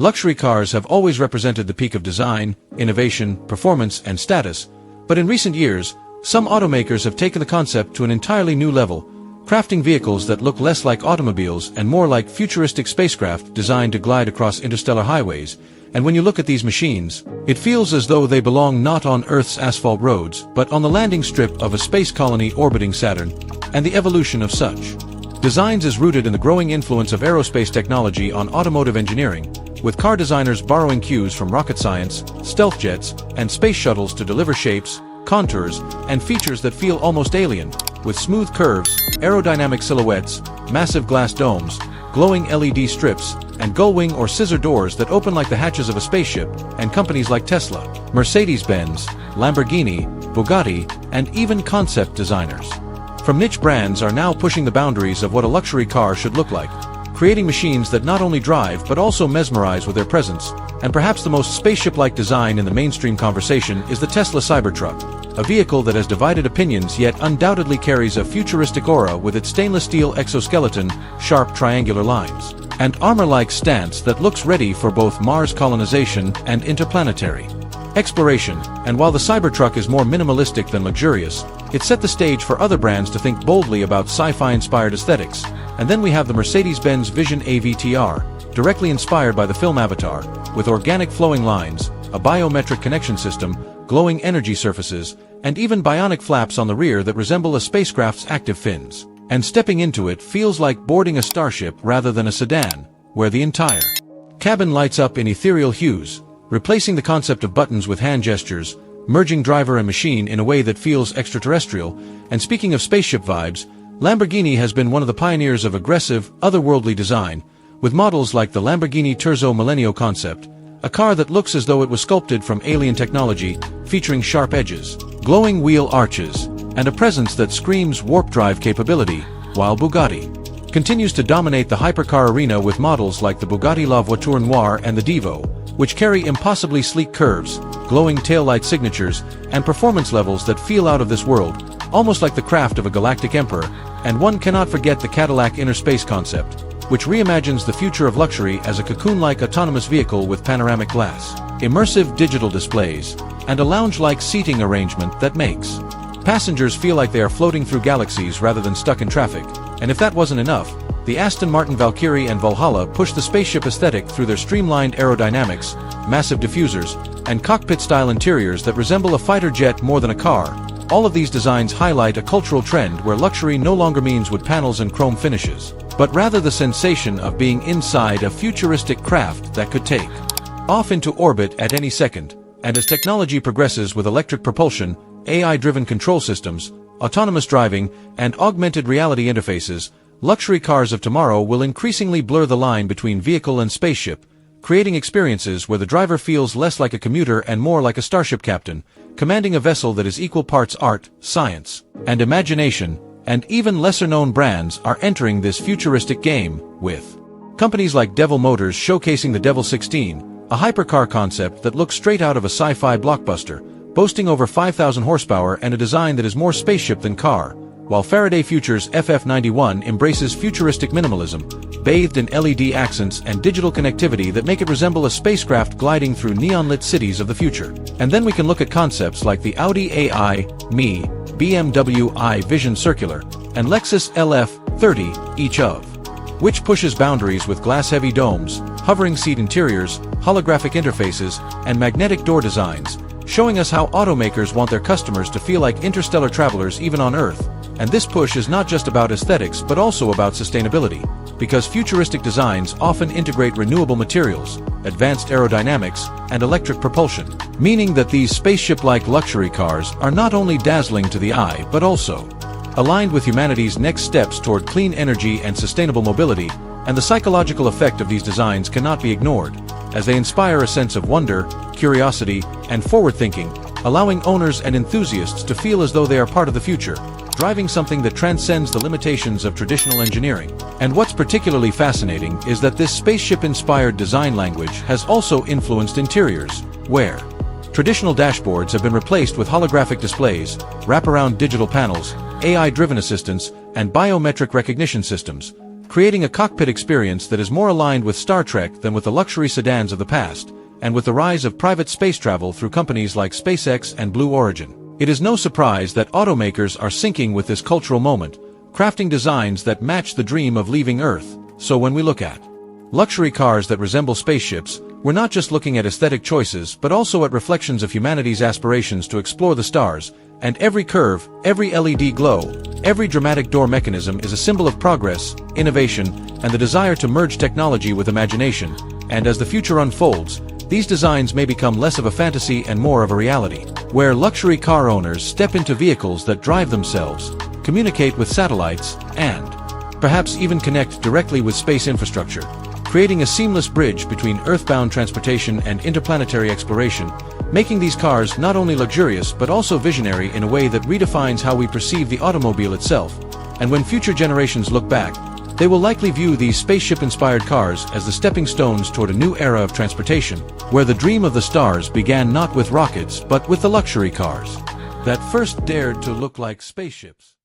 Luxury cars have always represented the peak of design, innovation, performance, and status, but in recent years, some automakers have taken the concept to an entirely new level, crafting vehicles that look less like automobiles and more like futuristic spacecraft designed to glide across interstellar highways. And when you look at these machines, it feels as though they belong not on Earth's asphalt roads, but on the landing strip of a space colony orbiting Saturn, and the evolution of such designs is rooted in the growing influence of aerospace technology on automotive engineering, with car designers borrowing cues from rocket science, stealth jets, and space shuttles to deliver shapes, contours, and features that feel almost alien, with smooth curves, aerodynamic silhouettes, massive glass domes, glowing LED strips, and gull-wing or scissor doors that open like the hatches of a spaceship. And companies like Tesla, Mercedes-Benz, Lamborghini, Bugatti, and even concept designers from niche brands are now pushing the boundaries of what a luxury car should look like, creating machines that not only drive but also mesmerize with their presence. And perhaps the most spaceship-like design in the mainstream conversation is the Tesla Cybertruck, a vehicle that has divided opinions yet undoubtedly carries a futuristic aura with its stainless steel exoskeleton, sharp triangular lines, and armor-like stance that looks ready for both Mars colonization and interplanetary exploration. And while the Cybertruck is more minimalistic than luxurious, it set the stage for other brands to think boldly about sci-fi-inspired aesthetics. And then we have the Mercedes-Benz Vision AVTR, directly inspired by the film Avatar, with organic flowing lines, a biometric connection system, glowing energy surfaces, and even bionic flaps on the rear that resemble a spacecraft's active fins. And stepping into it feels like boarding a starship rather than a sedan, where the entire cabin lights up in ethereal hues, replacing the concept of buttons with hand gestures, merging driver and machine in a way that feels extraterrestrial. And speaking of spaceship vibes, Lamborghini has been one of the pioneers of aggressive, otherworldly design, with models like the Lamborghini Terzo Millennio concept, a car that looks as though it was sculpted from alien technology, featuring sharp edges, glowing wheel arches, and a presence that screams warp drive capability, while Bugatti continues to dominate the hypercar arena with models like the Bugatti La Voiture Noire and the Devo, which carry impossibly sleek curves, glowing taillight signatures, and performance levels that feel out of this world, almost like the craft of a galactic emperor. And one cannot forget the Cadillac InnerSpace concept, which reimagines the future of luxury as a cocoon-like autonomous vehicle with panoramic glass, immersive digital displays, and a lounge-like seating arrangement that makes passengers feel like they are floating through galaxies rather than stuck in traffic. And if that wasn't enough, the Aston Martin Valkyrie and Valhalla push the spaceship aesthetic through their streamlined aerodynamics, massive diffusers, and cockpit-style interiors that resemble a fighter jet more than a car. All of these designs highlight a cultural trend where luxury no longer means wood panels and chrome finishes, but rather the sensation of being inside a futuristic craft that could take off into orbit at any second. And as technology progresses with electric propulsion, AI-driven control systems, autonomous driving, and augmented reality interfaces, luxury cars of tomorrow will increasingly blur the line between vehicle and spaceship, creating experiences where the driver feels less like a commuter and more like a starship captain, commanding a vessel that is equal parts art, science, and imagination. And even lesser-known brands are entering this futuristic game, with companies like Devil Motors showcasing the Devil 16, a hypercar concept that looks straight out of a sci-fi blockbuster, boasting over 5,000 horsepower and a design that is more spaceship than car, while Faraday Future's FF91 embraces futuristic minimalism, bathed in LED accents and digital connectivity that make it resemble a spacecraft gliding through neon-lit cities of the future. And then we can look at concepts like the Audi AI, Me, BMW i Vision Circular, and Lexus LF30, each of which pushes boundaries with glass-heavy domes, hovering seat interiors, holographic interfaces, and magnetic door designs, showing us how automakers want their customers to feel like interstellar travelers even on Earth. And this push is not just about aesthetics but also about sustainability, because futuristic designs often integrate renewable materials, advanced aerodynamics, and electric propulsion, meaning that these spaceship-like luxury cars are not only dazzling to the eye but also aligned with humanity's next steps toward clean energy and sustainable mobility. And the psychological effect of these designs cannot be ignored, as they inspire a sense of wonder, curiosity, and forward-thinking, allowing owners and enthusiasts to feel as though they are part of the future, driving something that transcends the limitations of traditional engineering. And what's particularly fascinating is that this spaceship-inspired design language has also influenced interiors, where traditional dashboards have been replaced with holographic displays, wraparound digital panels, AI-driven assistants, and biometric recognition systems, creating a cockpit experience that is more aligned with Star Trek than with the luxury sedans of the past, and with the rise of private space travel through companies like SpaceX and Blue Origin. It is no surprise that automakers are syncing with this cultural moment, crafting designs that match the dream of leaving Earth. So when we look at luxury cars that resemble spaceships, we're not just looking at aesthetic choices but also at reflections of humanity's aspirations to explore the stars, and every curve, every LED glow, every dramatic door mechanism is a symbol of progress, innovation, and the desire to merge technology with imagination. And as the future unfolds, these designs may become less of a fantasy and more of a reality, where luxury car owners step into vehicles that drive themselves, communicate with satellites, and perhaps even connect directly with space infrastructure, creating a seamless bridge between earthbound transportation and interplanetary exploration, making these cars not only luxurious but also visionary in a way that redefines how we perceive the automobile itself. And when future generations look back, they will likely view these spaceship-inspired cars as the stepping stones toward a new era of transportation, where the dream of the stars began not with rockets but with the luxury cars that first dared to look like spaceships.